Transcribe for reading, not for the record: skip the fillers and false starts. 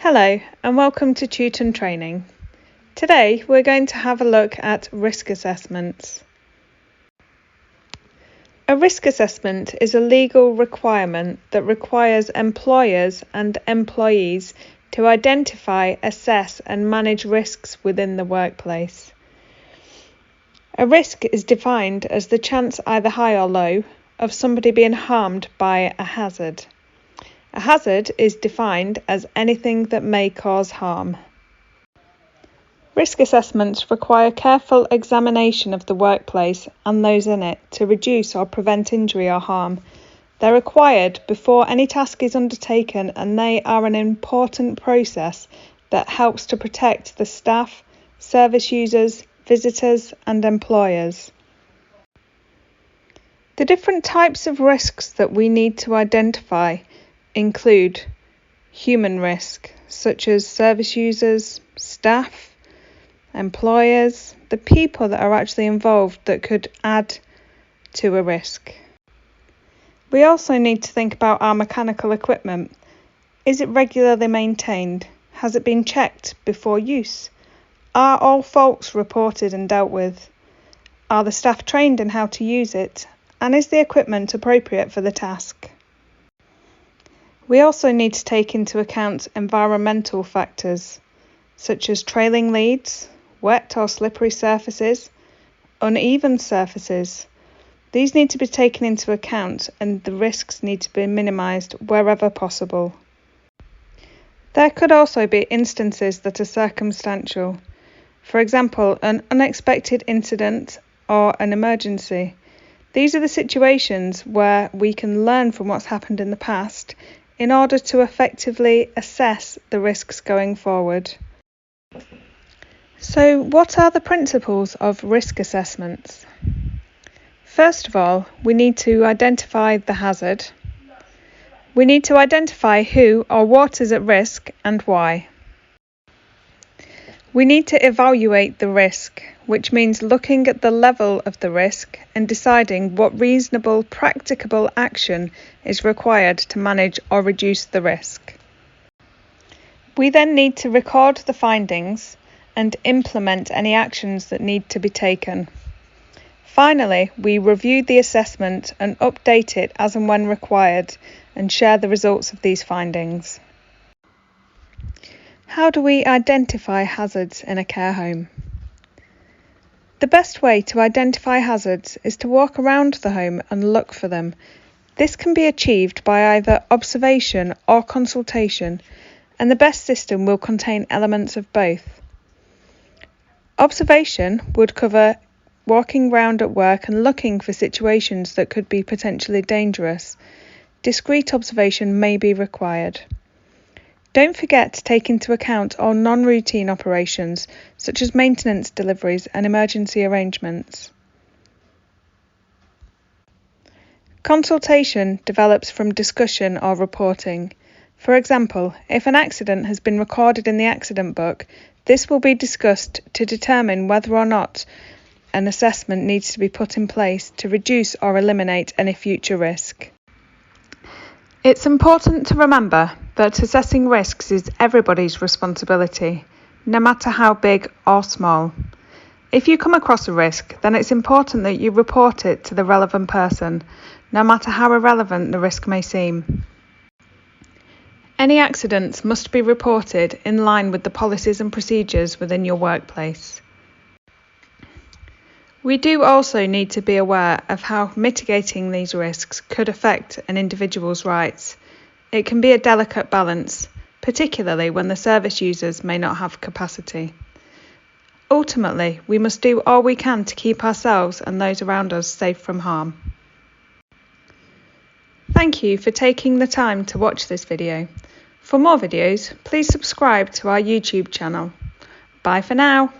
Hello and welcome to Teuton Training. Today we're going to have a look at risk assessments. A risk assessment is a legal requirement that requires employers and employees to identify, assess and manage risks within the workplace. A risk is defined as the chance, either high or low, of somebody being harmed by a hazard. A hazard is defined as anything that may cause harm. Risk assessments require careful examination of the workplace and those in it to reduce or prevent injury or harm. They're required before any task is undertaken, and they are an important process that helps to protect the staff, service users, visitors and employers. The different types of risks that we need to identify include human risk, such as service users, staff, employers, the people that are actually involved that could add to a risk. We also need to think about our mechanical equipment. Is it regularly maintained? Has it been checked before use? Are all faults reported and dealt with? Are the staff trained in how to use it? And is the equipment appropriate for the task? We also need to take into account environmental factors, such as trailing leads, wet or slippery surfaces, uneven surfaces. These need to be taken into account and the risks need to be minimised wherever possible. There could also be instances that are circumstantial. For example, an unexpected incident or an emergency. These are the situations where we can learn from what's happened in the past in order to effectively assess the risks going forward. So, what are the principles of risk assessments? First of all, we need to identify the hazard. We need to identify who or what is at risk and why. We need to evaluate the risk, which means looking at the level of the risk and deciding what reasonable, practicable action is required to manage or reduce the risk. We then need to record the findings and implement any actions that need to be taken. Finally, we review the assessment and update it as and when required and share the results of these findings. How do we identify hazards in a care home? The best way to identify hazards is to walk around the home and look for them. This can be achieved by either observation or consultation, and the best system will contain elements of both. Observation would cover walking round at work and looking for situations that could be potentially dangerous. Discreet observation may be required. Don't forget to take into account all non-routine operations, such as maintenance deliveries and emergency arrangements. Consultation develops from discussion or reporting. For example, if an accident has been recorded in the accident book, this will be discussed to determine whether or not an assessment needs to be put in place to reduce or eliminate any future risk. It's important to remember that assessing risks is everybody's responsibility, no matter how big or small. If you come across a risk, then it's important that you report it to the relevant person, no matter how irrelevant the risk may seem. Any accidents must be reported in line with the policies and procedures within your workplace. We do also need to be aware of how mitigating these risks could affect an individual's rights. It can be a delicate balance, particularly when the service users may not have capacity. Ultimately, we must do all we can to keep ourselves and those around us safe from harm. Thank you for taking the time to watch this video. For more videos, please subscribe to our YouTube channel. Bye for now.